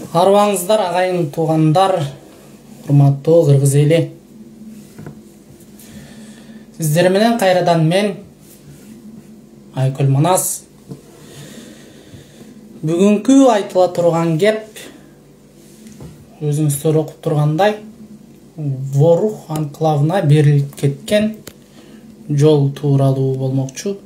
Арбаңыздар ағайын туғандар, урматтуу кыргыз эли. Сиздер менен кайрадан мен Айкөл Манас. Бүгүнкү айтыла турган кеп өзүңүздөр окуп тургандай Ворух анклавына берилип кеткен жол тууралуу болмокчу.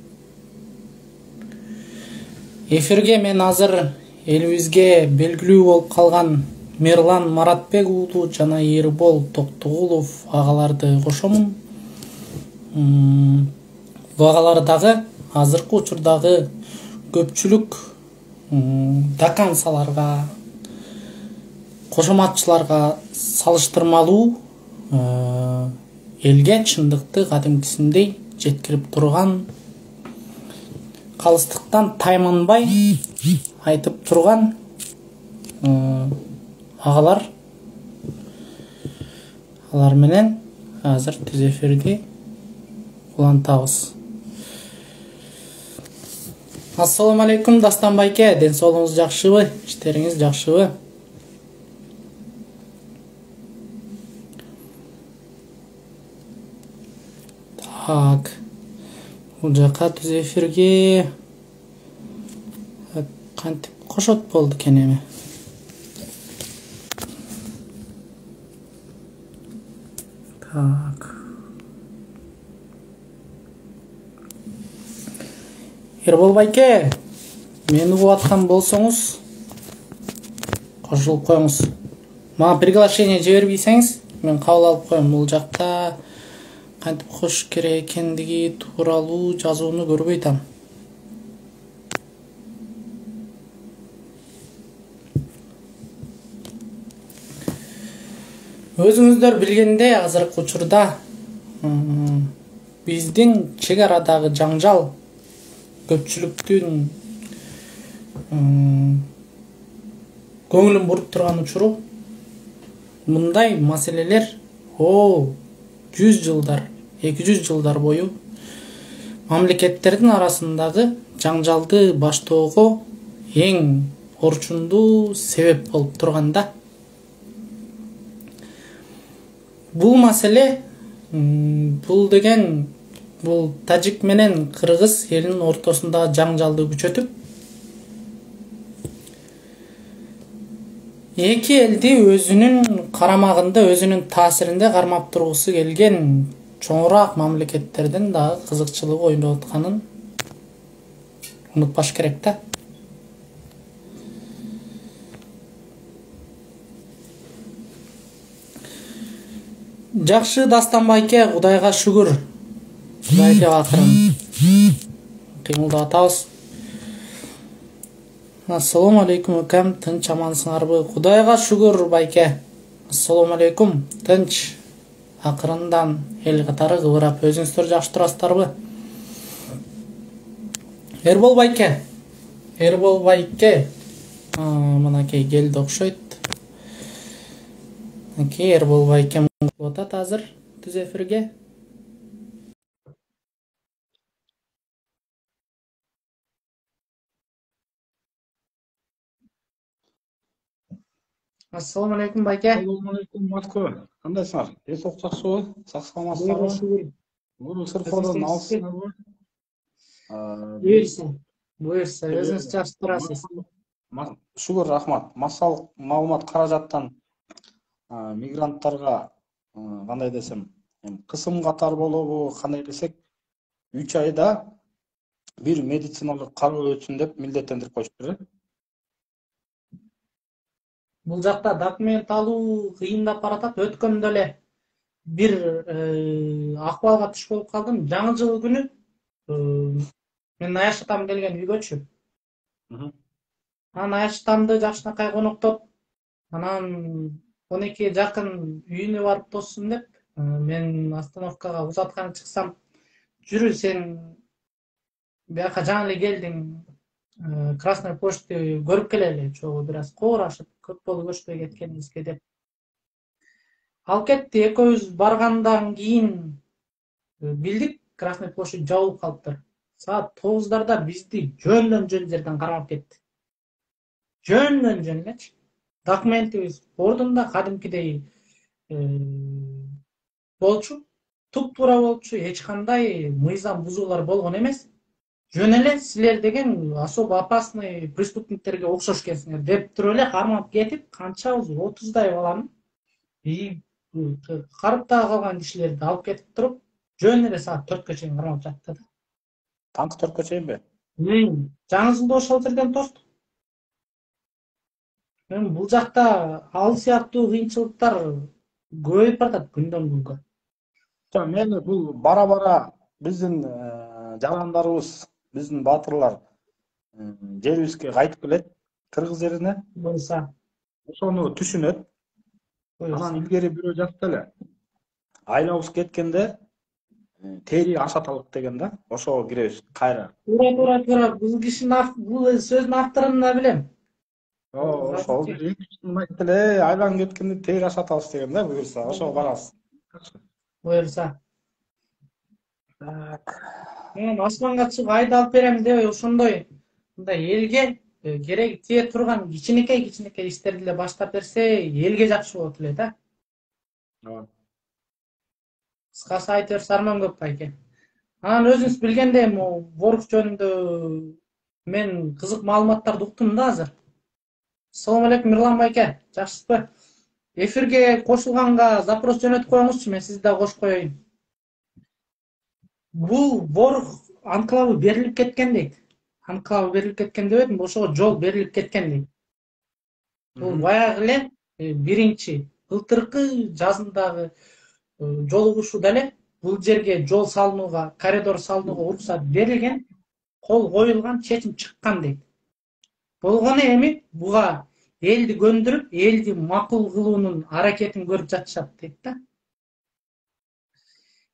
Эфирге мен азыр элибизге белгилүү болуп калган Мерлан Маратбек уулу жана Эрбол Токтогулов агаларды кошомун. Бул агалар дагы азыркы учурдагы көпчүлүк дакансаларга, кошоматчыларга салыштырмалуу элге чындыкты кадимкисиндей жеткирип турган, калыстыктан тайманбай айтып турган агалар. Алар менен азыр түз эфирди улантабыз. Ассаламу алейкум Дастан байке, ден соолугуңуз жакшыбы? Иштериңиз жакшыбы? Так. Бул жака түз эфирге кантип кошот болду экен эми. Так. Эрбол байке, мени угуп аткан болсоңуз кошулуп коюңуз. Мага приглашение жибербейсеңиз, мен кабыл алып коем. Бул жакта кантип кошуш керек экендиги тууралуу жазууну көрбөй атам. Өзүңүздөр билгендей, азыркы учурда биздин чек арадагы жаңжал көпчүлүктүн көңүлүн буруп турган учуру. Мындай маселелер 100 жылдар, 200 жылдар бою мамлекеттердин арасындагы жаңжалды баштоого эң орчундуу себеп болуп турганда. Бул маселе, бул деген, бул тажик менен кыргыз элинин ортосунда жаңжалды күчөтүп, эки элди өзүнүн карамагында, өзүнүн таасиринде кармап тургусу келген чоңураак мамлекеттердин дагы кызыкчылыгы ойноп атканын унутпаш керек да. Жакшы Дастан байке, Кудайга шүгүр. Кудайга акырын кыймылдап атабыз. Ассаламу алейкум экем, тынч амансыңарбы? Кудайга шүгүр байке. Ассаламу алейкум, тынч. Акырындан эл катары кыбырап, өзүңүздөр жакшы турасыздарбы? Эрбол байке. Эрбол байке. Мынакей келди окшойт. Мынакей Эрбол байке болуп атат азыр түз эфирге. Ассаламу алейкум байке. Ассаламу алейкум Маткө. Кандайсыңар? Эсок жакшыбы? Сак саламатсыздарбы? Бул сыркоодон алыссыңарбы? Буюрса, өзүңүз жакшы турасыз. Шүгүр, рахмат. Массалык маалымат каражаттан мигранттарга кандай десем, кысым катар болобу, кандай десек, 3 айда бир медициналык кароо өтсүн деп милдеттендирип коюштур. Бул жакта документ алуу кыйындап баратат. Өткөндө эле бир акыбалга түшүп болуп калдым. Жаңы жыл күнү мен аяш атам келген үйгөчү. Анан аяш атамды жакшынакай коноктоп, анан 12 жакын үйүнө барып тоссун деп, мен остановкага узатканы чыксам, жүрү сен бияка жаңы эле келдиң, Красный почту көрүп келели, чогуу бир аз коорашып, көп болду көчпөй кеткенибизге деп. Ал кетти, экөөбүз баргандан кийин билдик Красный почту жабылып калыптыр. Саат 9:00 бизди жөндөн жөн жерден кармап кетти. Жөн элечи. документибиз ордунда, кадимкидей болчу, туп-туура болчу, эч кандай мыйзам бузуулар болгон эмес. Жөн эле силер деген особо опасный преступниктерге окшош экенсиңер деп туруп эле кармап кетип, канчабыз 30дай баланы карып дагы калган кишилерди алып кетип туруп, жөн эле саат 4кө чейин кармап жатты да. Таңкы 4кө чейинби? Жаңы жылды ошол жерден тостук. Бул жакта ал сыяктуу кыйынчылыктар көбөйүп баратат күндөн күнгө. Мени бул бара-бара биздин жарандарыбыз, биздин баатырлар жерибизге кайтып келет, кыргыз жерине. Буюрса, Ошону түшүнөт. Анан илгери бирөө жатты эле. Айлабыз кеткенде тери ашаталык деген да. Ошого киребиз кайра. Туура. Бул кишинин бул сөздүн авторун да билем. Ошол эки кишинин айтты эле, айланып кеткенде тери ашатабыз деген да, буюрса. Ошого барабыз. Буюрса. Мен асманга чыгып айды алып берем деп ошондой мындай элге кереги тие турган кичинекей иштерди эле баштап берсе, элге жакшы болот эле да. Кыскасы айтып берсе арман көп байке. Анан өзүңүз билгендей, могу Ворух жөнүндө мен кызык маалыматтарды уктум да азыр. Салам алейкум Мирлан байке, жакшысызбы? Эфирге кошулганга запрос жөнөтүп коюңузчу, мен сизди да кошуп коеюн. Бул Ворух анклавы берилип кеткен дейт. Анклавы берилип кеткен дебедим, ошого жол берилип кеткен дейт. Бул баягы эле биринчи былтыркы жазындагы жолугушууда эле бул жерге жол салынууга, коридор салынууга уруксат берилген, кол коюлган, чечим чыккан дейт. Болгону эми буга элди көндүрүп, элди макул кылуунун аракетин көрүп жатышат дейт да.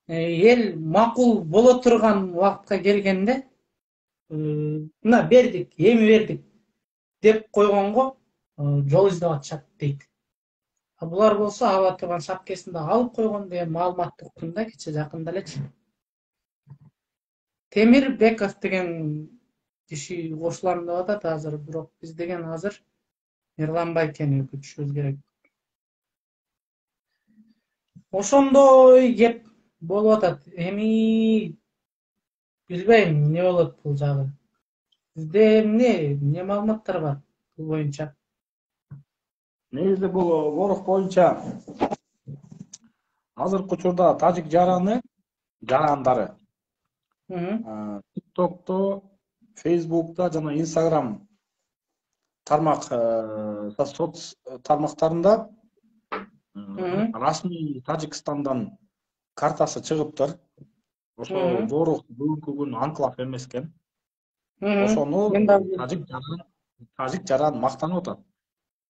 Эл макул боло турган убакытка келгенде мына бердик, эми бердик деп койгонго жол издеп атышат дейт. Булар болсо ала турган шапкесин да алып койгон деген маалыматты уктум да кече жакында элечи. Темир Беков деген киши кошулам деп атат азыр, бирок биз деген азыр Мирлан байкени күтүшүбүз керек. Ошондой кеп болуп атат. Эми билбейм эмне болот бул жагы. Сизде эмне маалыматтар бар бул боюнча? Негизи бул Ворух боюнча азыркы учурда тажик жарандары TikTok'то, Facebook'та жана Instagram соц тармактарында расмий Тажикстандан картасы чыгыптыр. Ошо Ворух бүгүнкү күн анклав эмес экен. Ошону тажик жаран мактанып атат.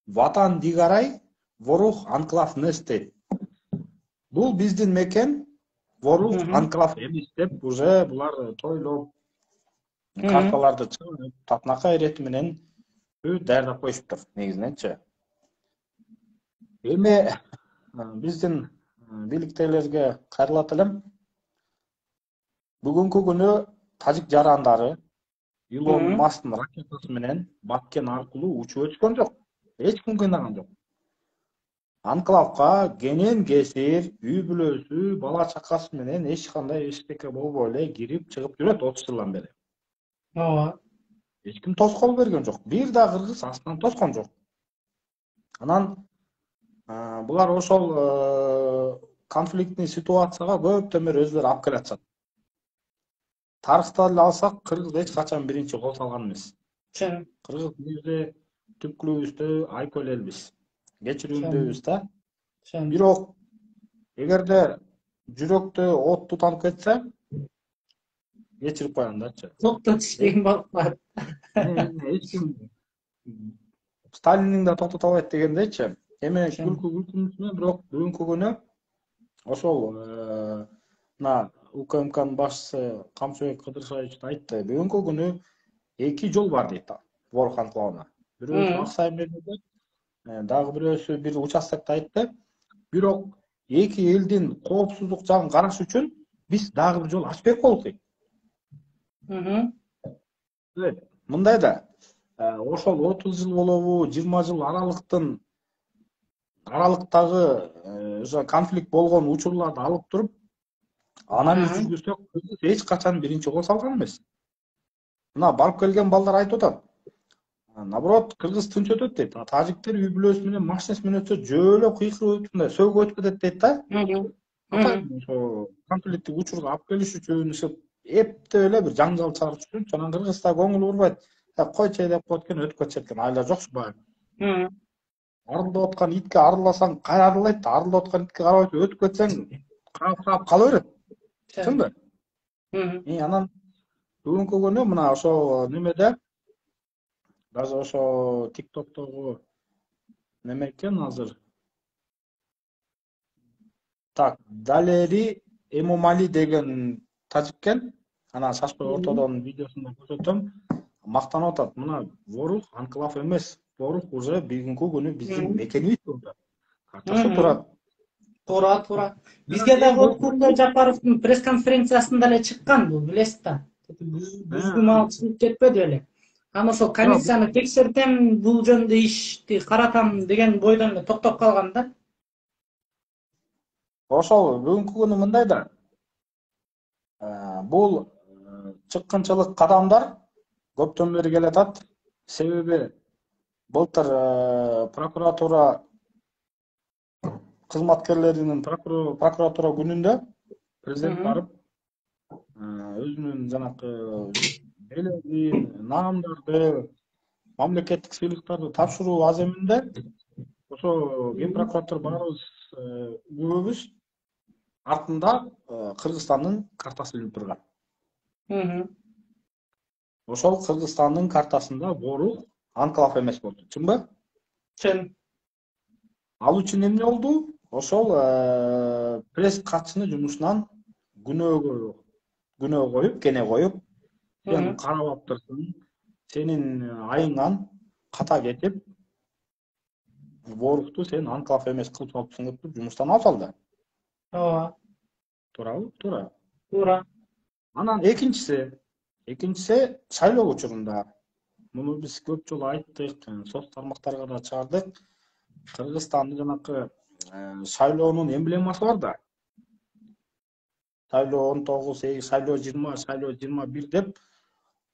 Ватан дигарай, Ворух анклав нес дейт. Бул биздин мекен, Ворух анклав эмес деп уже булар тойлоп карталарды чыгарып, татынакай ирети менен даярдап коюшуптур негизиненчи. Эми биздин бийликтегилерге кайрылат элем. Бүгүнкү күнү тажик жарандары Илон Масктын ракетасы менен Баткен аркылуу учуп өткөн жок. Эч ким кыйнаган жок. Анклавга кенен кесир, үй бүлөсү, бала чакасы менен эч кандай эчтеке болбой эле кирип чыгып жүрөт 30 жылдан бери. Ооба. Эч ким тоскоол берген жок. Бир да кыргыз астынан тоскон жок. Анан булар ошол конфликтный ситуацияга көптөн бери өзүлөрү алып келатышат. Тарыхта эле алсак, кыргыз эч качан биринчи кол салган эмес. Кыргыз бизде түпкүлүбүздө айкөл элбиз. Кечирүүмдүүбүз да. Бирок эгерде жүрөктө от тутанып кетсе, кечирип коем дачы. Токтотуш деген болуп калат. Эч ким Сталиндин да токтото албайт дегендейчи. Эми күлкү, бирок бүгүнкү күнү ошол мына УКМКнын башчысы Камчыбек Кыдыршаевич айтты. Бүгүнкү күнү 2 жол бар дейт Ворух анклавына. Бирөөсү Аксай мэринде, дагы бирөөсү бир участокто айтты. Бирок эки элдин коопсуздук жагын караш үчүн биз дагы бир жол ачып берип коелук дейт. Мындай да ошол 30 жыл болобу, 20 жыл аралыктын аралыктагы ошо конфликт болгон учурларды алып туруп анализ жүргүзсөк, Кыргыз эч качан биринчи кол салган эмес. Мына барып келген балдар айтып атат. Наоборот, Кыргыз тынч өтөт дейт. Тажиктер үй бүлөсү менен машинасы менен өтсө жөөлөп кыйкырып мындай сөөгүп өтүп кетет дейт да. Атайын ошо конфликттик учурга алып келиш үчүн, эптеп эле бир жаңжал чыгарыш үчүн жана Кыргызда көңүл бурбайт. Койчу деп коет экен, өтүп кетишет экен. Айла жокчу баягы. Арылдап аткан итке арыласаң кай арылайт да, арылдап аткан итке карабай өтүп кетсең каап кала берет. Чынбы? Анан бүгүнкү күнү мына ошо немеде даже ошо TikTok'тогу неме экен азыр. Так, Далери Эмомали деген тажиккен. Анан Шашпай ортодон видеосунда көрсөтөм. Мактанып атат. Мына Ворух анклав эмес. Ворух уже бүгүнкү күнү биздин мекенибиз болду. Картасы турат. Туура. Бизге дагы Курдай Жапаровдун пресс-конференциясында эле чыккан бул, билесиз да. Бүзгү маал чыгып кетпеди эле. Аны ошол комиссияны текшертем, бул жөнүндө ишти каратам деген бойдон эле токтоп калган да. Ошол бүгүнкү күнү мындай да. Бул чыккынчылык кадамдар көптөн бери келатат. Себеби былтыр прокуратура кызматкерлеринин прокуратура күнүндө президент барып өзүнүн жанакы белегин, наамдарды, мамлекеттик сыйлыктарды тапшыруу аземинде ошо ген прокуратура баарыбыз күбөбүз артында Кыргызстандын картасы илинип турган. Ошол Кыргызстандын картасында Ворух анклав эмес болду, чынбы? Чын. Ал үчүн эмне болду? Ошол пресс катчыны жумушунан күнөө коюп, кене коюп, сен карап аптырсың, сенин айыңан ката кетип, Ворухту сен анклав эмес кылып салыпсың деп жумуштан алып салды. Ооба. Туурабы? Туура. Туура. Анан экинчиси шайлоо учурунда. Муну биз көп жолу айттык, соц тармактарга да чыгардык. Кыргызстандын жанакы шайлоонун эмблемасы бар да. Шайлоо 19, шайлоо 20, шайлоо 21 деп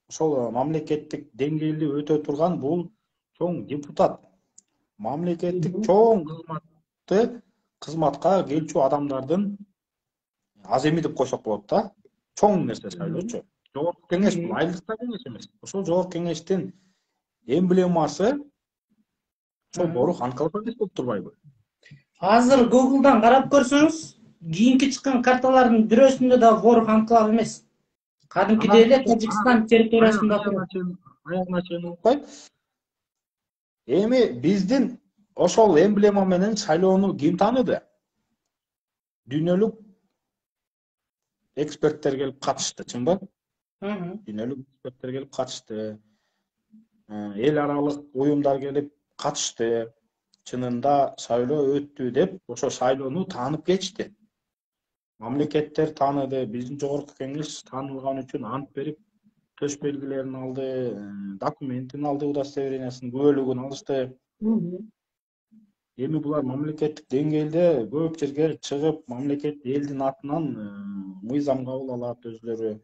ошол мамлекеттик деңгээлде өтө турган бул чоң депутат. Мамлекеттик чоң кызматка келчү адамдардын аземи деп койсок болот да. Чоң нерсе шайлоочу. Жогорку кеңеш бул айлыкта кеңеш эмес. Ошол жогорку кеңештин эмблемасы ошол Ворух анклав эмес болуп турбайбы? Азыр Google'дан карап көрсөңүз, кийинки чыккан карталардын бирөөсүндө да Ворух анклав эмес. Кадимкидей эле Тажикстан территориясында турат. Аягына чейин укпай. Эми биздин ошол эмблема менен шайлоону ким тааныды? Дүйнөлүк эксперттер келип катышты, чынбы? Дүйнөлүк эксперттер келип катышты. Эл аралык уюмдар келип катышты. Чынында шайлоо өттү деп ошо шайлоону таанып кетишти. Мамлекеттер тааныды, биздин жогорку кеңеш таанылган үчүн ант берип, төш белгилерин алды, документин алды, удостоверениясынын бөлүгүн алышты. Эми булар мамлекеттик деңгээлде көп жерге чыгып, мамлекет элдин атынан мыйзам кабыл алат өзлөрү.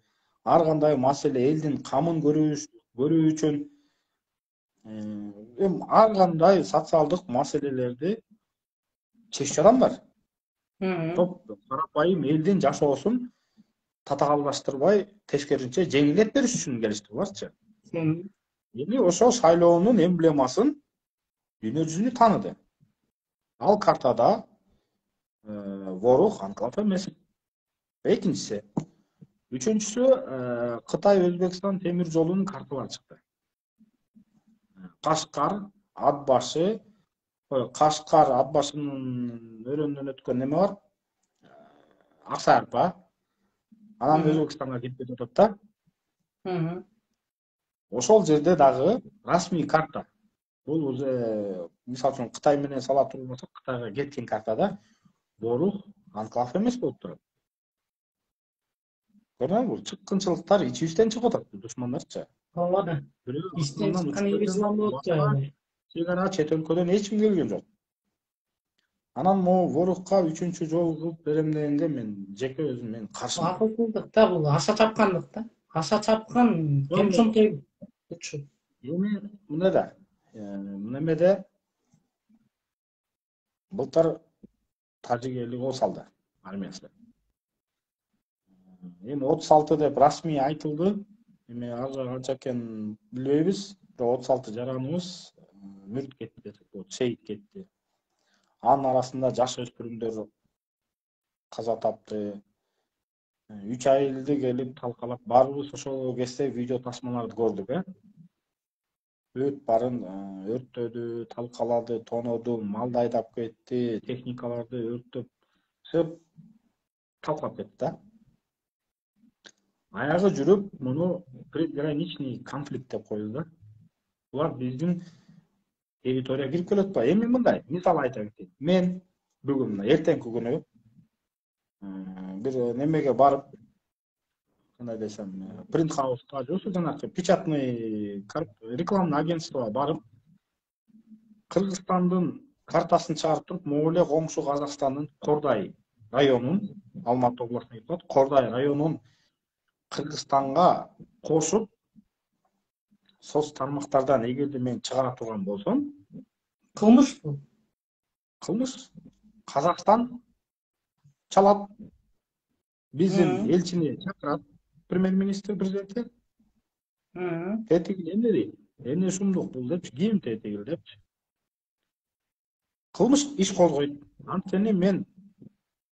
Ар кандай маселе элдин камын көрүү үчүн ар кандай социалдык маселелерди чечүүчү адамдар. Карапайым элдин жашоосун татаалдаштырбай, тескерисинче жеңилдетип бериш үчүн келишти буларчы. Эми ошол шайлоонун эмблемасын дүйнө жүзүнө тааныды. Ал картада Ворух анклав эмес. Экинчиси. Үчүнчүсү Кытай Өзбекстан темир жолунун карталары чыкты. Кашкар, Ат башы, Кашкар, Ат башынын өрөөнүнөн өткөн неме бар? Ак Сарпа. Анан Өзбекстанга кирип кетип атат да. Ошол жерде дагы расмий карта. Бул уже мисалы үчүн Кытай менен сала турбасак, Кытайга кеткен картада Ворух анклав эмес болуп турат. Көрдүңүзбү? Бул чыккынчылыктар ичибизден чыгып атат, душмандарчы. Ооба да. Истен чыккан ийгиси болуп атат. Чек ара чет өлкөдөн эч ким келген жок. Анан могу ворукка 3-чү жолу кылып берем дегенде жеке өзүм мен каршымын. Акылсыздык да бул, аша чапкандык да. Аша чапкан кем Жок, чоңтойбу. Лучше. эми мындай да. Немеде былтыр тажик эли кол салды армиясы. Эми 36 деп расмий айтылды. Эми азыр канча экенин билбейбиз. Бирок 36 жараныбыз мүрт кетти десек болот, шейит кетти. Анын арасында жаш өспүрүмдөр каза тапты. 3 айылды келип талкалап, баарыбыз ошол кезде видео тасмаларды көрдүк, Өт барын өрттөдү, талкалады, тоноду, малды айдап кетти, техникаларды өрттөп, сөп талкалап кетти да. Аягы жүрүп, муну приграничный конфликт деп коюлду да. Булар биздин территорияга кирип келет ба? Эми мындай, мисал айта кетейин. Мен бүгүн мына эртеңки күнү бир немеге барып, кандай десем, принт хауска же жанагы печатный рекламный агентствого барып, Кыргызстандын картасын чыгарып туруп, могу эле коңшу Казакстандын Кордай районун, Алматы областына кирет, Кордай районун Кыргызстанга кошуп, соц тармактардан эгерде мен чыгара турган болсом, Кылмыш бул. кылмыш. Казакстан чалат. Биздин элчини чакырат премьер-министр президенти. Тетиги эмне дейт? Эмне шумдук бул депчи, ким тетиги депчи. Кылмыш иш козгойт. Анткени мен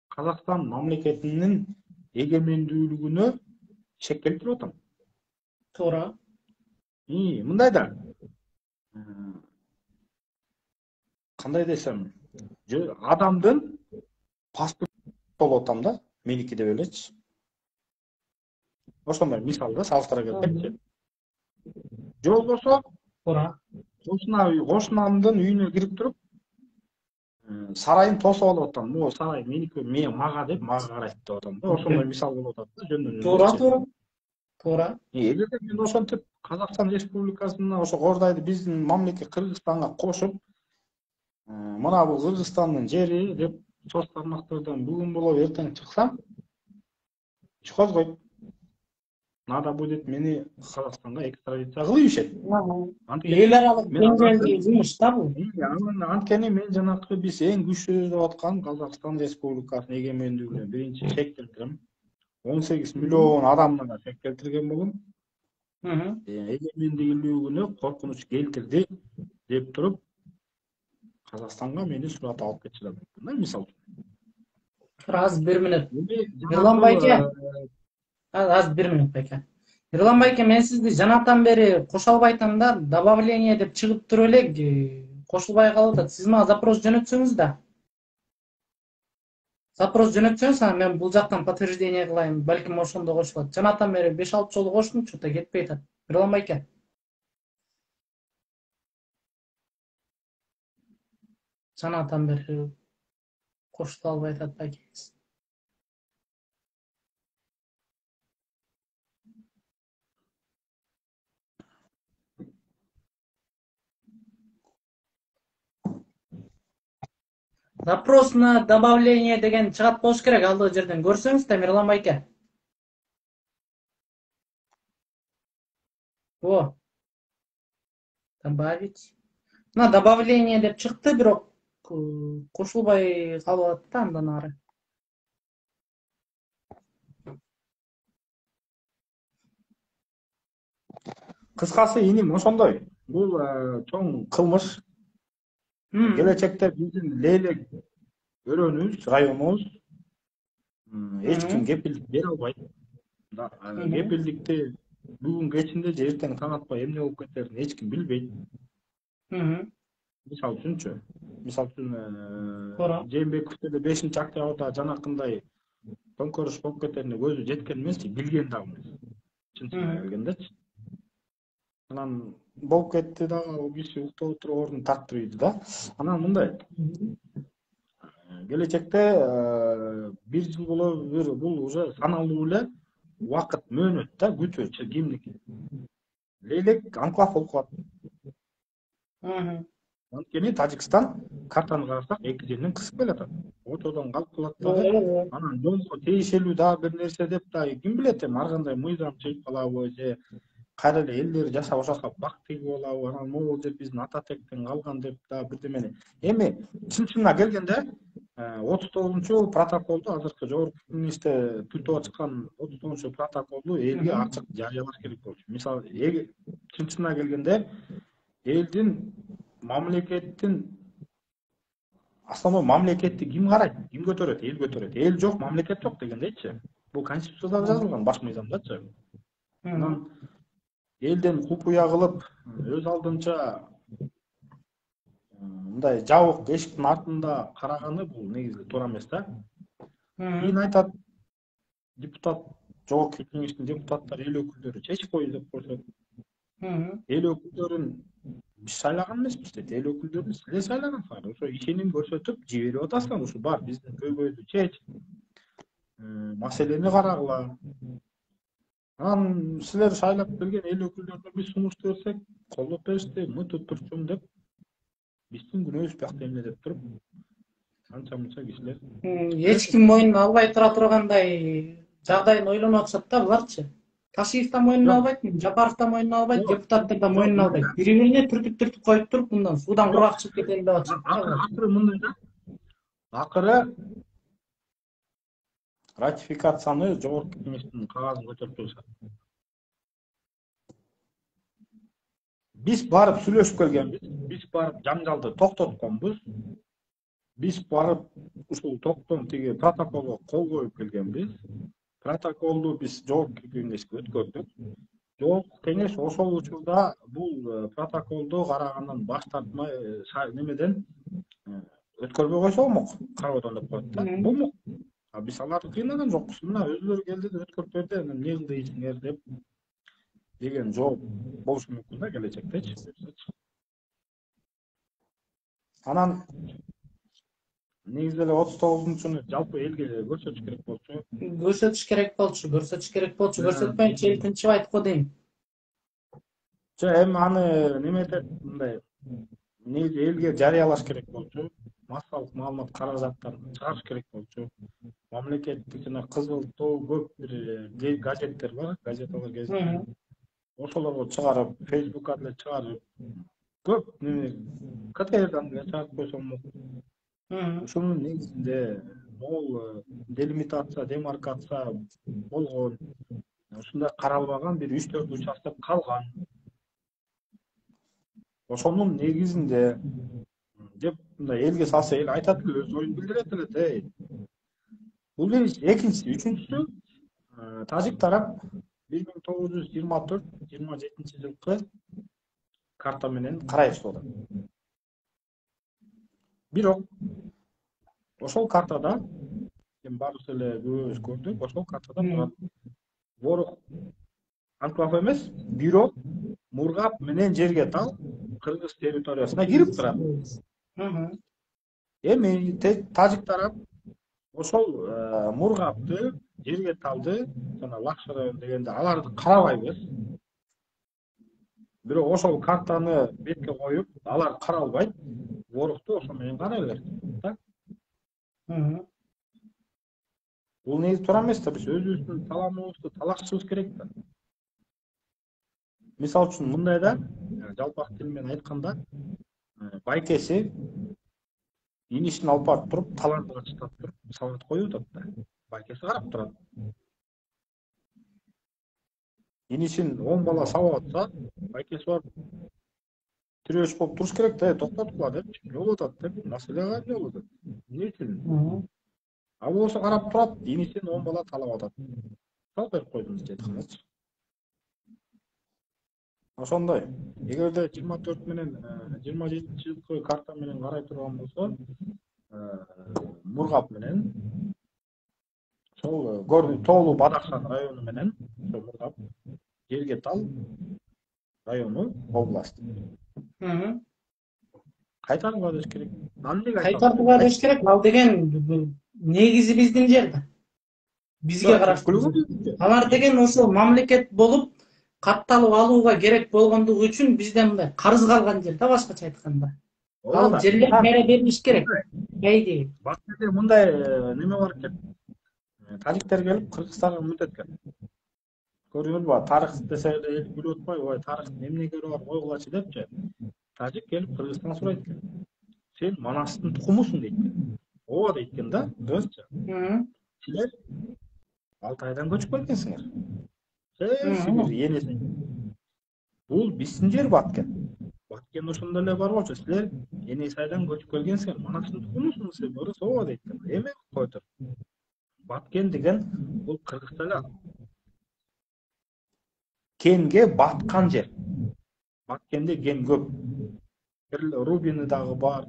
Казакстан мамлекетинин эгемендүүлүгүнө шек келтирип атам. Туура. Мындай да. Кандай десем, адамдын паспорт болуп атам да, меники деп элечи. Ошондой мисалда салыштыра келсекчи. Же болбосо, Туура. кошунамдын үйүнө кирип туруп, сарайын тосуп алып атам. Могу сарай меники, мага деп, мага карайт деп атам да. Ошондой мисал болуп атат да, жөндөн. Туура. Туура. Эгерде мен ошентип Казакстан Республикасына ошо Кордайды биздин мамлекет Кыргызстанга кошуп, мына бул Кыргызстандын жери деп соц тармактардан бүгүн болуп эртең чыксам, иш козгойт. Надо будет мени Казакстанга экстрадиция кылып ийишет. Эл аралык деңгээлдеги жумуш да бул. Анткени мен жанакы биз эң күчтүү деп аткан Казакстан Республикасынын эгемендүүлүгүнө биринчи шек келтирем. 18 миллион адамына шек келтирген болом. Эгемендүүлүгүнө коркунуч келтирди деп туруп, Казакстанга мени сурат алып кетишет. Мисал. Аз 1 мүнөт. Ерлан байке. Аз 1 мүнөт байке. Ерлан байке, мен сизди жанатан бери кошо албайтам да, добавление деп чыгып туруп элек, кошулбай калып атат. Сиз мага запрос жөнөтсөңүз да. Запрос жөнөтсөңүз, мен бул жактан подтверждение кылайын. Балким ошондо кошулат. Жанатан бери 5-6 жолу коштум, что-то кетпей атат. Ерлан байке. Жанатан бери кошула албай атат байкеңиз. Запрос на добавление деген чыгат болуш керек, алдыгы жерден көрсөңүз да, Ерлан байке. Добавить. Мына добавление деп чыкты, бирок кошулбай калып атат да андан ары. Кыскасы иним ошондой. Бул чоң кылмыш. Келечекте биздин Лейлек өрөөнүбүз, районубуз эч ким кепилдик бере албайт. Кепилдикти бүгүн кечинде же эртең таң атпай эмне болуп кетерин эч ким билбейт. Мисал үчүнчү. Мисал үчүн Жээнбеков деле 5-октябрда жанакындай төңкөрүш болуп кетерине көзү жеткен эмес, билген дагы эмес. Чынын келгендечи. Анан болуп кетти да, ал киши уктап отуруп ордун тартып ийди да. Анан мындай. Келечекте 1 жыл болобу, бул уже саналуу эле убакыт мөөнөт да, күтүү кимдики. Лейлек анклав болуп калат. Анткени Тажикстан картаны карасак эки жеринен кысып келатат. Ортодон калып калат дагы. Анан жолго тиешелүү дагы бир нерсе деп дагы ким билет эми ар кандай мыйзам чыгып калабы же кайра эле элдер жашап ошака бак тийип алабы, анан могул жер биздин ата тектен калган деп дагы бирдемени. Эми чын келгенде 39 протоколду азыркы жогорку кеңеште түртүп чыккан 39 протоколду элге ачык жарыялаш керек болчу. Мисалы, чын келгенде элдин мамлекеттин основной мамлекетти ким карайт, ким көтөрөт, эл көтөрөт. Эл жок, мамлекет жок дегендейчи. Бул конституцияда жазылган баш мыйзамдачы. Анан элден купуя кылып, өз алдынча мындай жабык эшиктин артында караганы бул негизи туура эмес да. Кийин айтат депутат, жогорку кеңештин депутаттары, эл өкүлдөрү чечип коюш деп коюшат. Эл өкүлдөрүн биз сайлаган эмеспиз дейт. Эл өкүлдөрүн силер сайлагансыңар. Ошо ишеним көрсөтүп жиберип атасыңар. Ушу бар биздин көйгөйдү чеч, маселени карагыла. Анан силер шайлап келген эл өкүлдөрүнө биз сунуш берсек, колдоп беришти, мы тут при чем деп биздин күнөөбүз бияк эмне деп туруп анча мынча кишилер эч ким мойнуна албай тура тургандай жагдайын ойлонуп атышат да буларчы. Ташиев да мойнуна албайт, Жапаров да мойнуна албайт, депутаттар да мойнуна албайт. Бири-бирине түртүп коюп туруп, мындан суудан кургак чыгып кетели деп атышат. Акыры мындай да. Акыры ратификацияны жогорку кеңештин кагазын көтөрүп коюшат. Биз барып сүйлөшүп келгенбиз, биз барып жаңжалды токтотконбуз. Биз барып ушул токтом тиги протоколго кол коюп келгенбиз. Протоколду биз жогорку кеңешке өткөрдүк. Жогорку кеңеш ошол учурда бул протоколду карагандан баш тартмай немеден өткөрбөй койсо болмок, кароодон деп коет да. Болмок. Биз аларды кыйнаган жокпуз. Мына өзүлөрү келди да өткөрүп берди, анан эмне кылды ийсиңер деп деген жооп болушу мүмкүн да келечектечи. Анан негизи эле 39-чуну жалпы элге көрсөтүш керек болчу. Көрсөтпөйүнчө эл тынчыбайт го дейм. Эми аны неметет мындай негизи элге жарыялаш керек болчу. Массалык маалымат каражаттарын чыгарыш керек болчу. Мамлекеттик жана кызыл тоо көп бир газеттер бар, газеталар кезип. Ошолорго чыгарып, Facebook'ка деле чыгарып, көп КТРдан деле чыгарып койсо болмок. Ушунун негизинде могул делимитация, демаркация болгон. Ушундай каралбаган бир 3-4 участок калган. Ошонун негизинде деп мындай элге салса эл айтат эле, өз оюн билдирет эле. Бул биринчи, экинчиси, үчүнчүсү тажик тарап 1924-27 жылкы карта менен карай баштады. Бирок ошол картада эми баарыбыз эле көбүбүз көрдүк, ошол картада турат Ворох анклав эмес, бирок Мургап менен жерге тал Кыргыз территориясына кирип турат. Эми тажик тарап ошол Мургапты, жерге талды жана Лакшы район дегенде аларды карабайбыз. Бирок ошол картаны бетке коюп, алар каралбайт. Ворохту ошо менен карайлар. Бул негизи туура эмес да, биз өзүбүздүн таламыбызды талашчыбыз керек да. Мисалы үчүн мындай да, жалпак тил менен айтканда, байкеси инишин алып барып туруп, таларды качтап туруп, салат коюп атат да. Байкеси карап турат. Инишин 10 бала сабап атса, байкеси барып тирөөч болуп туруш керек да, токтоткула деп, эмне болуп атат деп, маселеге эмне болуп атат. Эмне үчүн? А болсо карап турат, инисин 10 бала талап атат. Салып берип койдуңуз дейт каначы. Ошондой. Эгерде 24 менен 27 жылкы карта менен карай турган болсо, Мургап менен ошол Тоолуу Бадакшан району менен Мургап жерге тал району область. Кайтарып бериш керек. Кайтарып бериш керек. Ал деген негизи биздин жер да. Бизге караштуу. Алар деген ошол мамлекет болуп катталып алууга керек болгондугу үчүн бизден мындай карыз калган жер да, башкача айтканда. Ал ооба жерлер кайра берилиш керек. Кайди. Бакыда мындай неме бар экен. Тажиктер келип Кыргызстанга үмүт эткен. Көрдүңүзбү? Тарых десе эле эл күлүп атпайбы? Ой, тарыхтын эмнеге бар койгулачы депчи. Тажик келип Кыргызстанга сурайт экен. Сен Манастын тукумусуң дейт экен. Ооба дейт экен да, кызчы. Силер Алтайдан көчүп келгенсиңер. Хейси бир энеси. Бул биздин жер Баткен. Баткен ошондо эле бар болчу. Силер Энесайдан көчүп келгенсиңер. Манастын тукумусуң силер. Ооба дейт экен. Эме койдур. Баткен деген бул Кыргызда эле кенге баткан жер. Баткенде кен көп. Рубини дагы бар,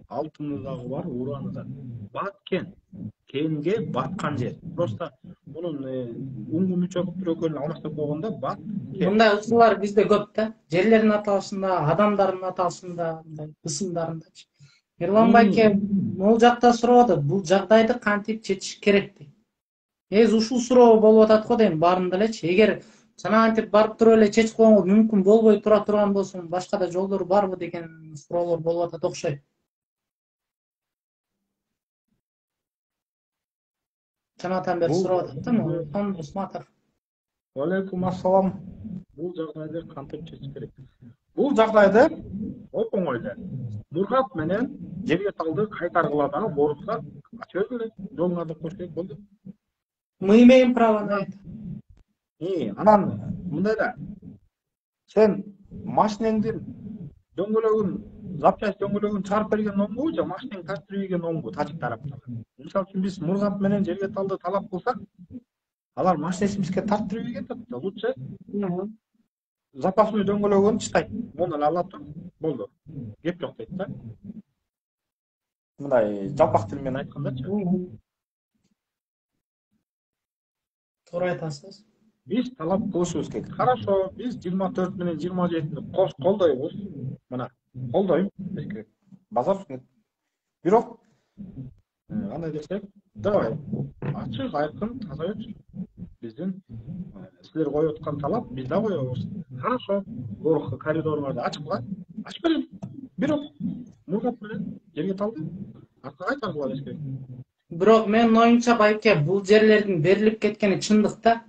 алтыны дагы бар, ураны да. Баткен кенге баткан жер. Просто мунун уңгу мүчөктүр экөөнүн алмаштырып койгондо Баткен. Мындай ысулар бизде көп да. Жерлердин аталышында, адамдардын аталышында, мындай ысымдарында. Эрлан байке могул жакта сурооду. Бул жагдайды кантип чечиш керек дейт. Ушул суроо болуп атат го дейм баарында элечи. Эгер жанагынтип барып туруп эле чечип койгонго мүмкүн болбой тура турган болсо, башка да жолдор барбы деген суроолор болуп атат окшойт. Жанатан бери сурап атат да, Хон Усматов. Алейкум ассалам. Бул жагдайды кантип чечиш керек? Бул жагдайды оңой эле. Мургат менен жерге талды кайтаргыла дагы борукса ачып эле жолуңарды коюш керек болду. Мы имеем право на это. Анан мындай да. Сен машинеңдин дөңгөлөгүн, запчасть дөңгөлөгүн чыгарып берген оңбу же машинең тартып ийген оңбу тажик тараптан? Мисалы үчүн биз Мургат менен жерге талды талап кылсак, алар машинесин бизге тартып ийген да, лучше запасной дөңгөлөгүн чытайт. Мону эле алат болду. Кеп жок дейт да. Мындай жалпак тил менен айткандачы. Туура айтасыз. Биз талап кылышыбыз керек. Хорошо, биз 24 менен 27-ни колдойбуз. Мына, колдойм деш керек. Базар үстүнө. Бирок кандай десек, давай, ачык, айкын, таза өтсүн. Биздин силер коюп аткан талап биз да коебуз. Хорошо, борукка коридоруңарды ачкыла. Ачып берем. Бирок Мургат менен жерге талды. Артка кайтаргыла деш керек. Бирок менин оюмча байке бул жерлердин берилип кеткени чындык да.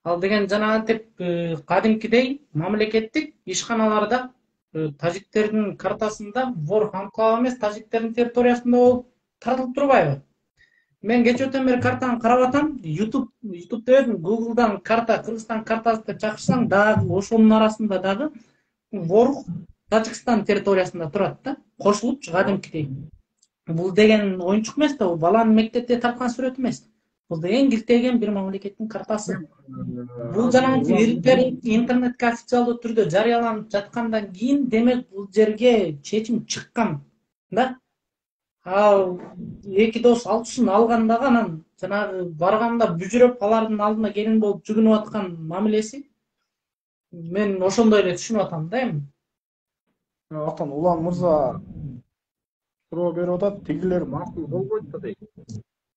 Ал деген жанагынтип кадимкидей мамлекеттик ишканаларда тажиктердин картасында вор анклав эмес, тажиктердин территориясында болуп тартылып турбайбы? Мен кечөөтөн бери картаны карап атам. YouTube'да өзүм Google'дан карта, Кыргызстан картасы деп чакырсаң дагы ошонун арасында дагы вор Тажикстан территориясында турат да, кошулупчу кадимкидей. Бул деген оюнчук эмес да, бул баланын мектепте тарткан сүрөтү эмес. Бул деген килтеген бир мамлекеттин картасы. Бул жанагынтип ириклер интернетке официалдуу түрдө жарыяланып жаткандан кийин, демек бул жерге чечим чыккан да. Ал эки дос алчысын алгандагы анан жанагы барганда бүжүрөп алардын алдына келин болуп жүгүнүп аткан мамилеси мен ошондой эле түшүнүп атам да эми. Atan Улан мырза суроо берип атат, тигилер макул болбойт да дейт.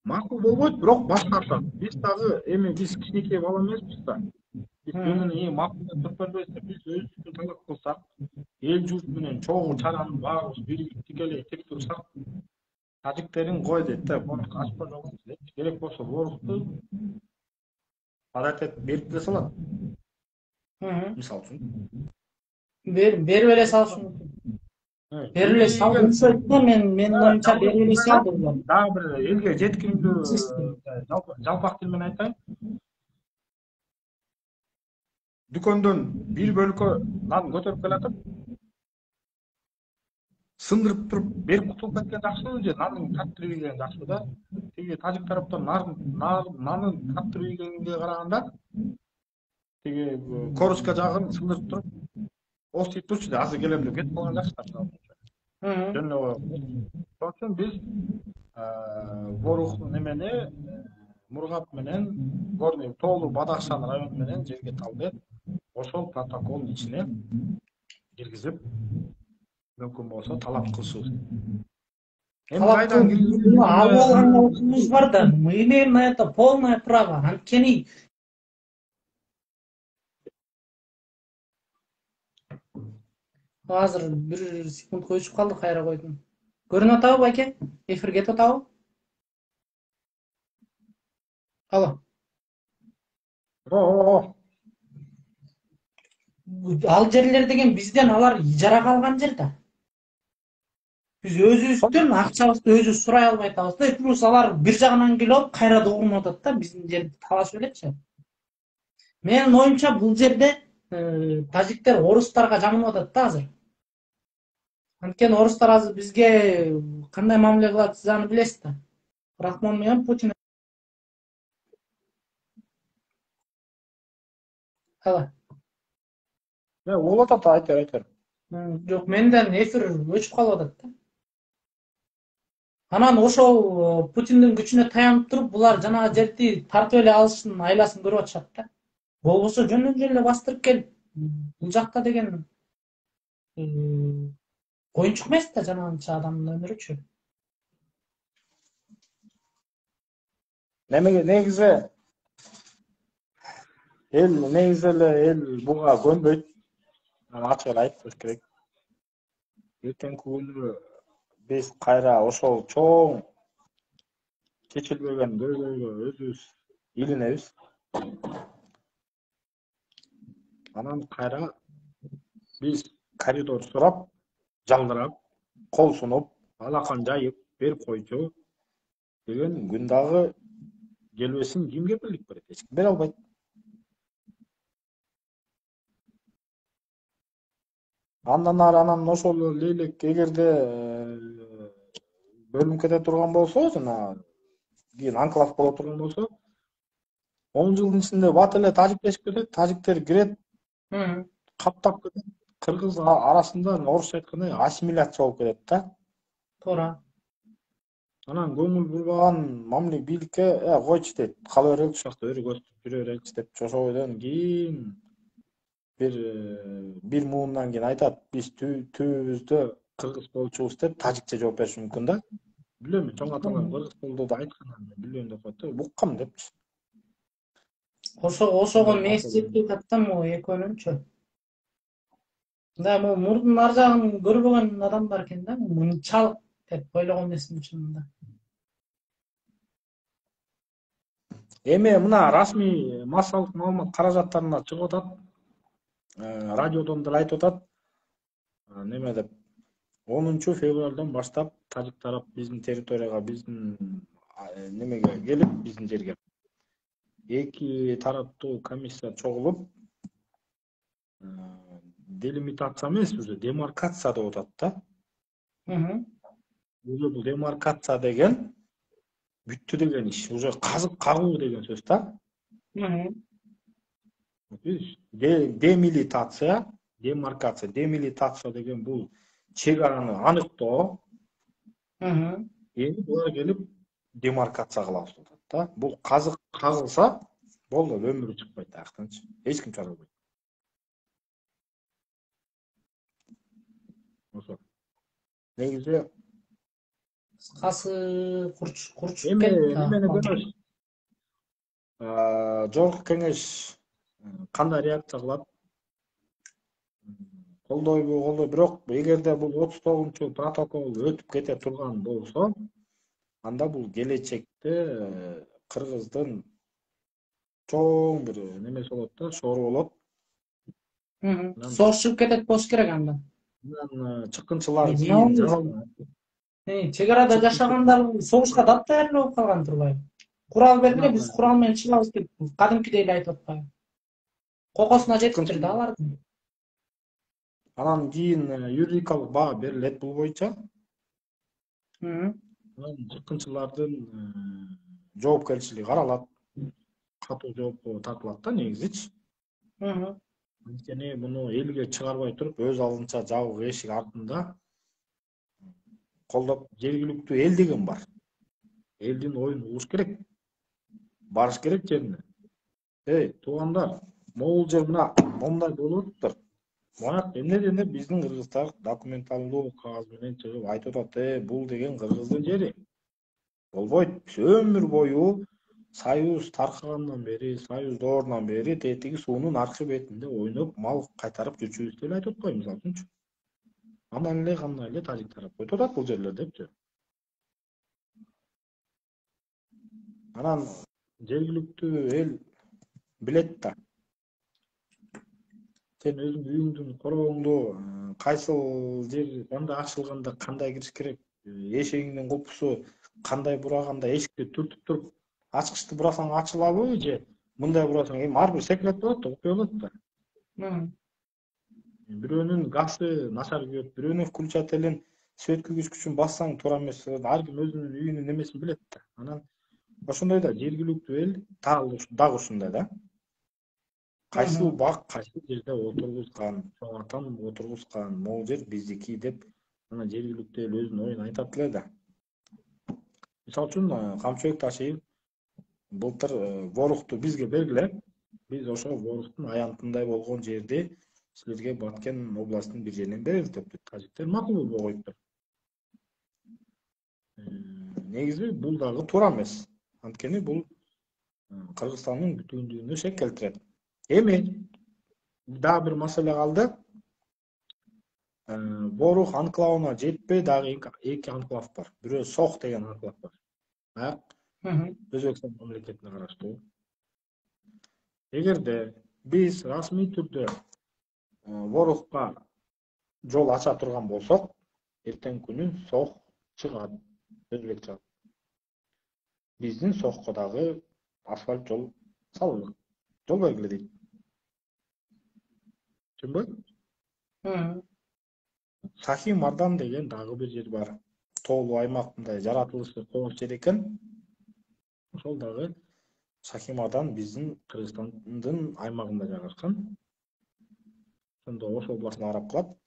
Макул болбойт, бирок башкартат. Биз дагы эми биз кичинекей бала эмеспиз да. Биз менен макул деп туруп бербейбиз да. Биз өзүбүздүн талап кылсак, эл журт менен чогуу чаранын баарыбыз биригип тикелей тек турсак, тажиктерин кой дейт да, борукка ачпа жолун дейт. Керек болсо борукту аракет берип деле салат. Мисалы үчүн. Берип эле салышы мүмкүн. Берип эле салышы менин оюмча берип эле салды булар. Дагы бир элге жеткиримдүү жалпак тил менен айтайын. Дүкөндөн бир бөлкө нан көтөрүп келатып, сындырып туруп берип кутулуп кеткен жакшыбы же нанын тартып ийген жакшыбы да? Тиги тажик тараптан нанын тартып ийгенге караганда тиги корочка жагын сындырып туруп Остип турчу да, азыр келем деп кетип калган жакшы да. Жөн эле. Ошон үчүн биз Борух немени Мургат менен Горный Тоолу Бадахшан району менен жерге талды. Ошол протоколдун ичине киргизип, мүмкүн болсо талап кылышыбыз. Эми кайдан киргизип алган укугубуз бар да, мы имеем на это полное право. Анткени Азыр 1 секундка өчүп калды, кайра койдум. Көрүнүп атабы байке? Эфир кетип атабы? Алло. О, Ал жерлер деген бизден алар ижарага алган жер да. Биз өзүбүздөн акчабызды өзүбүз сурай албай атабыз да. Плюс алар бир жагынан келип алып кайра угунуп атат да, биздин жерди талашып элекчи. Менин оюмча бул жерде тажиктер орустарга жамынып атат да азыр. Анткени орустар азыр бизге кандай мамиле кылат, сиз аны билесиз да. Рахмон менен Путин. Ала. болуп атат, айтор. Жок, менден эфир өчүп калып атат да. Анан ошол Путиндин күчүнө таянып туруп, булар жанагы жерди тартып эле алыштын айласын көрүп атышат да. Болбосо жөндөн жөн эле бастырып келип, бул жакта деген коюнчук эмес да жанагынча адамдын өмүрүчү. Негизи эл буга көнбөйт. Ачык эле айтыш керек. Эртеңки күнү биз кайра ошол чоң чечилбеген көйгөйгө өзүбүз илинебиз. Анан кайра биз коридор сурап, жалдырап, кол сунуп, алакан жайып, берип койчу деген күн дагы келбесин кимге бирлик берет? Эч ким бере албайт. Андан ары анан ошол лейлек эгерде бөлүнүп кете турган болсо, жана кийин анклав боло турган болсо, 10 жылдын ичинде бат эле тажиктешип кетет, тажиктер кирет, каптап кетет. Кыргыз арасында орусча айтканда ассимиляция болуп кетет да. Туура. Анан көңүл бурбаган мамиле бийликке койчу дейт, кала берели ушул жакта өргөзүп жүрө береличи деп, ошол бойдон кийин бир муундан кийин айтат, биз түбүбүздө кыргыз болчубуз деп тажикче жооп бериши мүмкүн да. Билем, чоң аталарым кыргыз болду да айтканын билбейм деп коет да, уккам депчи. Ошого мээси жетпей атат да могу экөөнүнчү. Да, могу мурдун ар жагын көрбөгөн адамдар экен да, мынчалык деп ойлогон эмесмин чынында. Эми мына расмий массалык маалымат каражаттарына чыгып атат. Радиодон деле айтып атат. Неме деп 10 февралдан баштап тажик тарап биздин территорияга, биздин немеге келип, биздин жерге эки тараптуу комиссия чогулуп, делимитация эмес, уже демаркация деп атат да. Уже бул демаркация деген бүттү деген иш, уже казык кагуу деген сөз да. Демилитация, демаркация, демилитация деген бул чек араны аныктоо. Эми булар келип демаркация кылабыз деп атат да. Бул казык кагылса, болду, өмүрү чыкпайт аяктанчы. Эч ким чыгара албайт. Ошо. Негизи Кыскасы курчуп эми кетти. немени көрөбүз. Жогорку кеңеш кандай реакция кылат? Колдойбу, бирок эгерде бул 39-протокол өтүп кете турган болсо, анда бул келечекте Кыргыздын чоң бир немеси болот да, шору болот. Согуш чыгып кетет болуш керек анда. Анан чыккынчылар кийин чек арада жашагандар согушка дат даярдуу болуп калган турбайбы? Курал бергиле, биз курал менен чыгабыз деп кадимкидей эле айтып атпайбы? Кокосуна жетиптир да алардын. Анан кийин юридикалык баа берилет бул боюнча. Чыккынчылардын жоопкерчилиги каралат. Катуу жоопко тартылат да негизичи. Анткени муну элге чыгарбай туруп, өз алдынча жабык эшик артында колдоп, жергиликтүү эл деген бар. Элдин оюн угуш керек. Барыш керек жерине. Туугандар, могул жер мондай болуп атыптыр. Бак эмне биздин кыргыздар документалдуу кагаз менен чыгып айтып атат, бул деген Кыргыздын жери. Болбойт. Өмүр бою Союз таркагандан бери, Союз доорунан бери тетиги суунун аркы бетинде ойноп, мал кайтарып жүрчүбүз деле айтып атпайбы, мисалы үчүнчү. Андан эле кандай эле тажик тарап өтүп атат бул жерлер депчи. Анан жергиликтүү эл билет да. Сен өзүң үйүңдүн короңду кайсыл жер кандай ачылганда кандай кириш керек, эшигиңдин купусу кандай бураганда эшикти түртүп туруп ачкычты бурасаң ачылабы же мындай бурасаң эми ар бир секрет болот да, окуя болот да. Бирөөнүн газы начар күйөт, бирөөнүн включателин свет күйгүч күчүн бассаң туура эмес, ар ким өзүнүн үйүнүн немесин билет да. Анан ошондой да жергиликтүү эл дагы ушундай да. Кайсыл бак, кайсыл жерде отургузган, чоң атам отургузган, могу жер биздики деп анан жергиликтүү эл өзүнүн оюн айтат эле да. Мисалы үчүн Камчыбек Ташиев былтыр Ворукту бизге бергиле. Биз ошо Воруктун аянтындай болгон жерди силерге Баткен областынын бир жеринен беребиз деп тажиктер макул болбой коюптур. Негизи бул дагы туура эмес. Анткени бул Кыргызстандын бүтүндүгүнө шек келтирет. Эми дагы бир маселе калды. Борук анклавына жетпей дагы эки анклав бар. Бирөө Сох деген анклав бар. Өзбекстан мамлекетине караштуу. Эгерде биз расмий түрдө Борукка жол ача турган болсок, эртең күнү Сох чыгат, өзбек чыгат. Биздин Сохко дагы асфальт жол салынат, жол белгилейт. Түшүнбөйм? Сахи Мардан деген дагы бир жер бар. Тоолуу аймак, мындай жаратылышы кооз жер экен. Ошол дагы Сахи Мардан биздин Кыргызстандын аймагында жайгашкан. Ошондо Ош областына карап калат.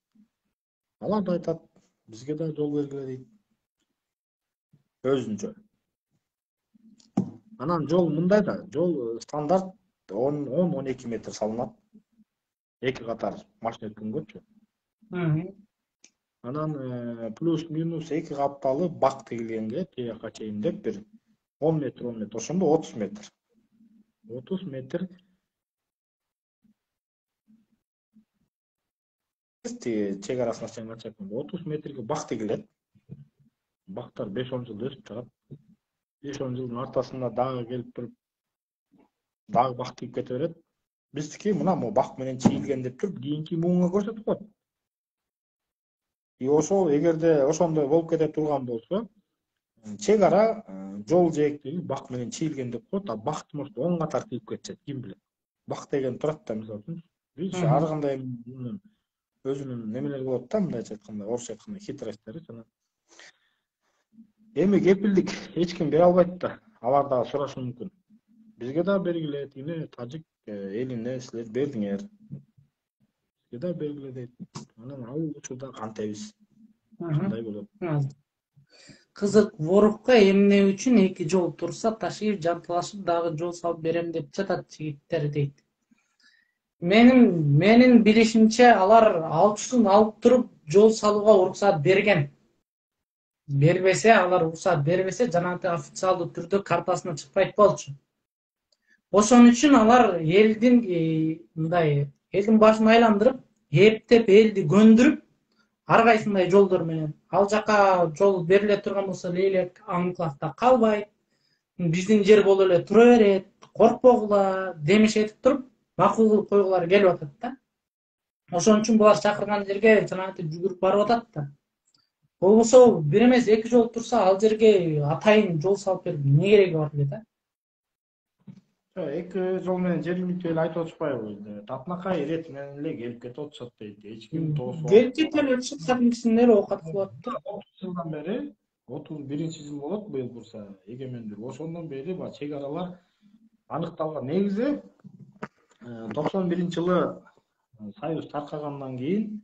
Алар да айтат, бизге да жол бергиле дейт. Өзүнчө. Анан жол мындай да, жол стандарт 10-12 метр салынат. Эки катар машина өткөнгөчү. Анан плюс-минус эки капталы бак тегилгенге тияка чейин деп бир 10 метр, ошондо 30 метр. 30 метр чек арасына чейин канча экен? 30 метрге бак тегилет. Бактар 5-10 жыл өсүп чыгат. 5-10 жылдын артасында дагы келип туруп дагы бак тигип кете берет. Биздики мына могу бак менен чийилген деп туруп кийинки муңга көрсөтүп коет. И ошол эгерде ошондой болуп кете турган болсо, чек ара жол жээктеги бак менен чийилген деп коет, а бак может 10 катар тигип кетет, ким билет. Бак деген турат да, мисалы үчүн. Биз ар кандай өзүнүн немелери болот да, мындайча айтканда, орусча айтканда хитросттери жана. Эми кепилдик эч ким бере албайт да. Алар дагы сурашы мүмкүн. Бизге да бергиле, тигине тажик элине силер бердиңер. Бизге да бергиле дейт. Анан ал учурда кантебиз? Кандай болот? Кызык, Борукка эмне үчүн эки жол турса, Ташиев жанталашып дагы жол салып берем деп жатат жигиттер дейт. Менин билишимче алар алчусын алып туруп жол салууга уруксат берген. Алар уруксат бербесе, жанагынтип официалдуу түрдө картасына чыкпайт болчу. Ошон үчүн алар элдин башын айландырып, эптеп элди көндүрүп, ар кайсындай жолдор менен ал жака жол бериле турган болсо элек анклавда калбайт, биздин жер болуп эле тура берет, коркпогула демешетип туруп макул кылып койгулары келип атат да. Ошон үчүн булар чакырган жерге жанагынтип жүгүрүп барып атат да. Болбосо бир эмес эки жол турса, ал жерге атайын жол салып берип эмне кереги бар эле да. Эки жол менен жергиликтүү эл айтып атышпайбы? Татынакай ирет менен эле келип кетип атышат дейт. Эч ким тоосуп келип кете беришет, кадимкисинен эле оокат кылып атат. 30 жылдан бери, 31-жыл болот быйыл бурса, эгемендик. Ошондон бери баягы чек аралар аныкталган. Негизи 91-жылы Союз таркагандан кийин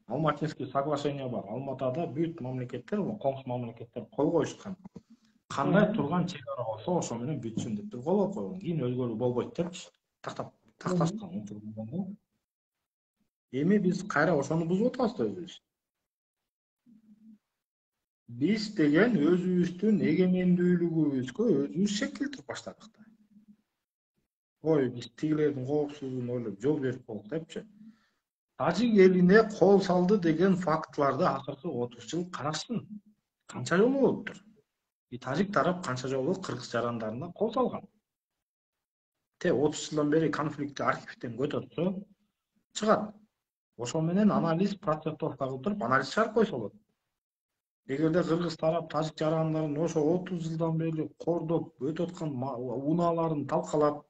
Алматинский соглашение бар. Алматада бүт мамлекеттер, коңшу мамлекеттер кол коюшкан. Кандай турган чек ара болсо, ошо менен бүтсүн деп туруп кол койгон. Кийин өзгөрүү болбойт депчи такташкан. Эми биз кайра ошону бузуп атабыз да өзүбүз. Биз деген өзүбүздүн эгемендүүлүгүбүзгө өзүбүз шек келтирип баштадык да. Ой, биз тигилердин коопсуздугун ойлоп жол берип коелук депчи. Тажик элине кол салды деген фактыларды акыркы 30 жыл карашсын. Канча жолу болуптур? Тажик тарап канча жолу кыргыз жарандарына кол салган? 30 жылдан бери конфликтти архивден көтөрсө чыгат. Ошо менен анализ процентовка кылып туруп анализ чыгарып койсо болот. Эгерде кыргыз тарап тажик жарандарын ошо 30 жылдан бери кордоп өтүп аткан унааларын талкалап,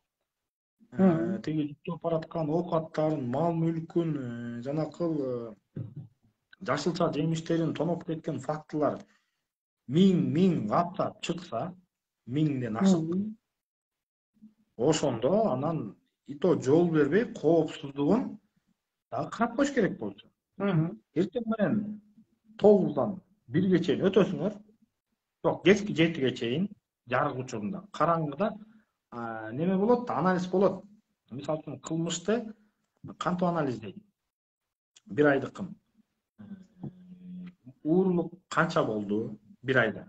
тиги жүктөп бараткан оокаттарын, мал мүлкүн, жанакыл жашылча жемиштерин тоноп кеткен фактылар миң каптап чыкса, миңден ашык, ошондо анан ито жол бербей коопсуздугун дагы карап коюш керек болчу. Эртең менен 9дан 1ге чейин өтөсүңөр. Жок, кечки 7ге чейин жарык учурунда, караңгыда неме болот, анализ болот. Мисалы үчүн кылмышты кантип анализдейт? Бир айдыкын. Уурулук канча болду бир айда?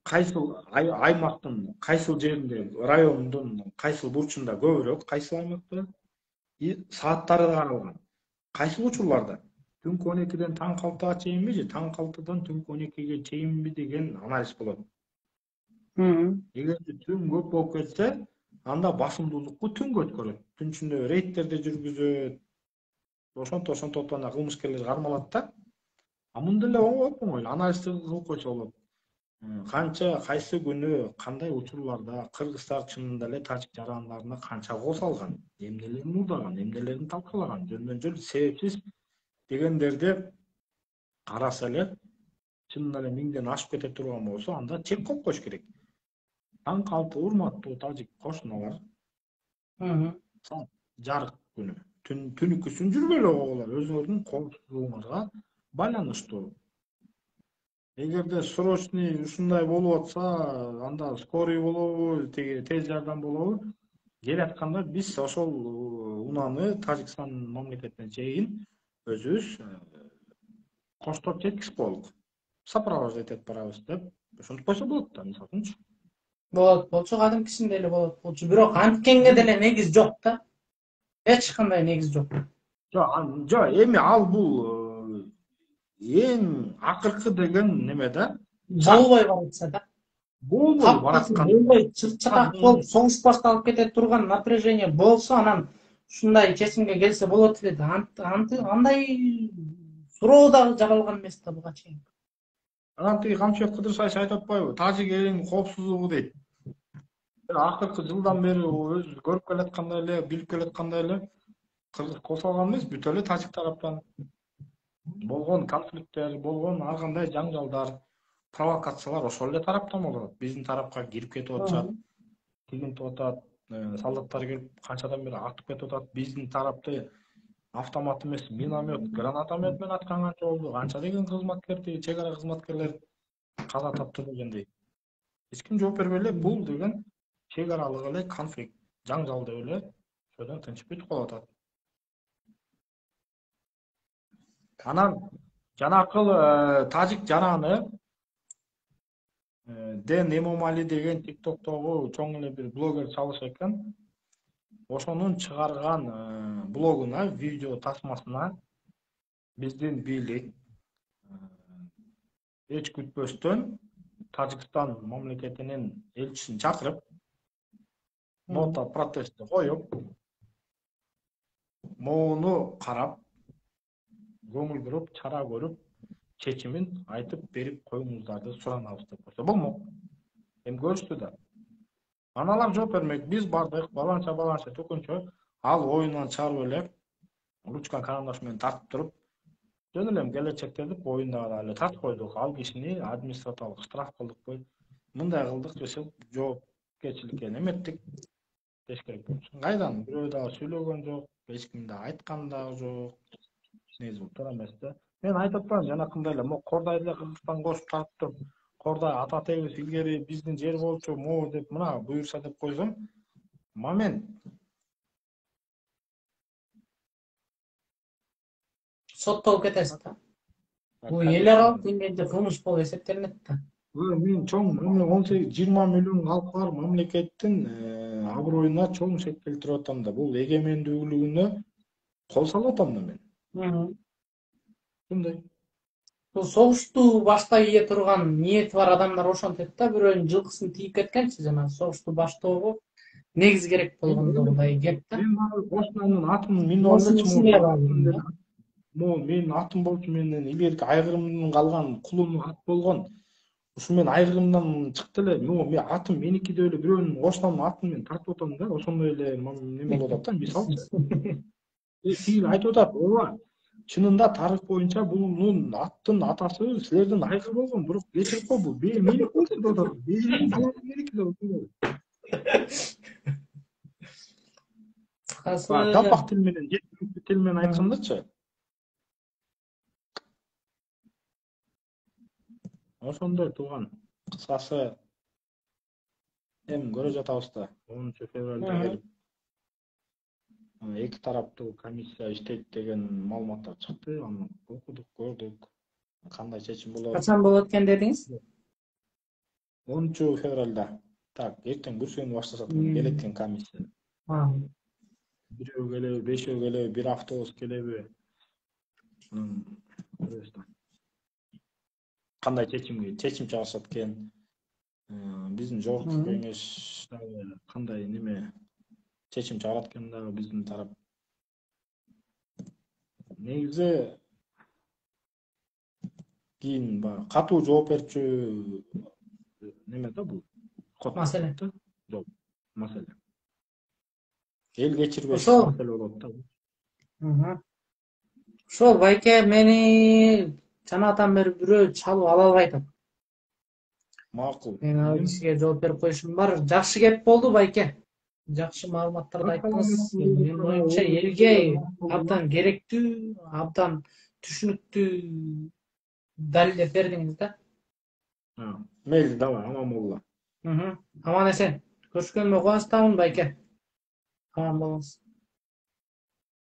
Кайсыл аймактын, кайсыл жеринде, райондун кайсыл бурчунда көбүрөөк, кайсыл аймакта? Сааттары да каралган. Кайсыл учурларда? Түнкү 12ден таңкы 6га чейинби же таңкы 6дан түнкү 12ге чейинби деген анализ болот. Эгерде түн көп болуп кетсе, анда басымдуулукту түнгө өткөрөт. Түн ичинде рейдтерди жүргүзөт. Ошонтип ана кылмышкерлер кармалат да. Мында эле оңой анализди кылып койсо болот. Канча, кайсы күнү, кандай учурларда кыргыздар чынында эле тажик жарандарына канча кол салган, эмнелерин уурдаган, эмнелерин талкалаган, жөндөн-жөн себепсиз дегендерди караса эле, чынында эле миңден ашып кете турган болсо, анда чек коюп коюш керек. Таңкы 6 урматтуу тажик кошуналар, жарык күнү, түнүкүсүн жүргөлө койгула, өзүңөрдүн коопсуздугуңарга байланыштуу. Эгерде срочный ушундай болуп атса, анда скорый болобу, тез жардам болобу? Келатканда биз ошол унаны Тажикстан мамлекетине чейин өзүбүз коштоп жеткизип коелук. Сопровождать этип барабыз деп ошентип койсо болот да, мисалы үчүнчү. Болчу кадимкисинде эле болот болчу, бирок анткенге деле негиз жок да. Эч кандай негиз жок. Жок, эми ал бул эң акыркы деген неме да. Болбой баратса да. Болбой бараткан. Болбой чыгчакак болуп согуш башталып кете турган напряжение болсо, анан ушундай чечимге келсе болот эле да. Андай суроо дагы жаралган эмес да буга чейин. Анан тиги Камчыбек Кыдырсайч айтып атпайбы? Тажик элинин коопсуздугу дейт. Акыркы жылдан бери өзү көрүп келаткандай эле, билип келаткандай эле кыргыз кол салган эмес, бүт эле тажик тараптан болгон конфликттер, болгон ар кандай жаңжалдар, провокациялар ошол эле тараптан болот. Биздин тарапка кирип кетип атышат, тигинтип атат, солдаттар келип канчадан бери атып кетип атат. Биздин тарапты автомат эмес, миномет, гранатомет менен аткан канча болду. Канча деген кызматкер, чек ара кызматкерлер каза таптыр дегендей. Эч ким жооп бербей эле бул деген чек аралык эле конфликт, жаңжал деп эле ошодон тынчып бүтүп калып атат. Анан жанакыл тажик жараны Дэн Эмомали деген TikTok'тогу чоң эле бир блогер чалыш экен. Ошонун чыгарган блогуна, видео тасмасына биздин бийлик эч күтпөстөн Тажикстан мамлекетинин элчисин чакырып, нота протестти коюп, мууну карап, көңүл буруп, чара көрүп, чечимин айтып берип коюңуздарды суранабыз деп койсо болмок. Эми көрүштү да. Аналар жооп бермек. Биз бардык, баланча төкөнчө ал оюндан чыгарып эле ручка карандаш менен тартып туруп, жөн эле келечекте деп оюндагы эле тартып койдук. Ал кишини административдик штраф кылдыкпы, мындай кылдык десек жоопкерчиликке неметтик деш керек болчу. Кайдан бирөө дагы сүйлөгөн жок, эч ким да айткан дагы жок. Негизи бул туура эмес да. Мен айтып атпаймын жанакындай эле, мо Кордайды эле Кыргызстан кошуп тартып туруп, Кордай ата тегибиз илгери биздин жер болчу, могу деп мына буюрса деп койсом, момент. Соттолуп кетесиз да. Бул эл аралык деңгээлде кылмыш болуп эсептелинет да. Мен чоң 18-20 миллион калкы бар мамлекеттин аброюна чоң шек келтирип атам да. Бул эгемендүүлүгүнө кол салып атам да мен. Мгм. Ушундай. Бул согушту баштап ийе турган ниети бар адамдар ошентет да, бирөөнүн жылкысын тийип кеткенчи, жанагы согушту баштоого негиз керек болгондогундай кеп да. Мен ошонун атын минип алып элечи, Ушундай баалуу. могу менин атым болчу, менин илгерки айгырымдын калган кулум ат болгон. Ушу мен айгырымдан чыкты эле. Могу мен атым меники деп эле бирөөнүн кошунанын атын мен тартып атам да, ошондой эле неме болуп атат да, мисалчы. Тиги айтып атат, ооба, чынында тарых боюнча бунун аттын атасы силердин айгыр болгон, бирок кечирип кой, бул меники болчу деп атат. Меники деп. Кыскасы, Жалпак тил менен, жеткиликтүү тил менен айткандачы, ошондой тууган. Кыскасы эми көрө жатабыз да, 10-февралда келип эки тараптуу комиссия иштейт деген маалыматтар чыкты. Аны окудук, көрдүк. Кандай чечим болот? качан болот экен дедиңиз? 10-февралда. Так, эртең күрсүн башташат келет экен комиссия. Бирөө келеби, бешөө келеби, бир автобус келеби? Көрөбүз да. Кандай чечим чыгарышат экен? Биздин жогорку кеңеш кандай неме чечим чыгарат экен дагы биздин тарап. Негизи кийин баягы катуу жооп берчү неме да бул. Маселе. Жок, маселе. Эл кечирбеш Ошол. маселе болот да. Ошол байке мени жанагатан бери бирөө чалып ала албай атат. Макул. Мен ал кишиге жооп берип коюшум бар. Жакшы кеп болду байке. Жакшы маалыматтарды айттыңыз. Менин оюмча элге абдан керектүү, абдан түшүнүктүү далилдеп бердиңиз да. Мейли, давай, аман болгула. Аман эсен. Көрүшкөнүмө кубанычтамын байке. Аман болуңуз.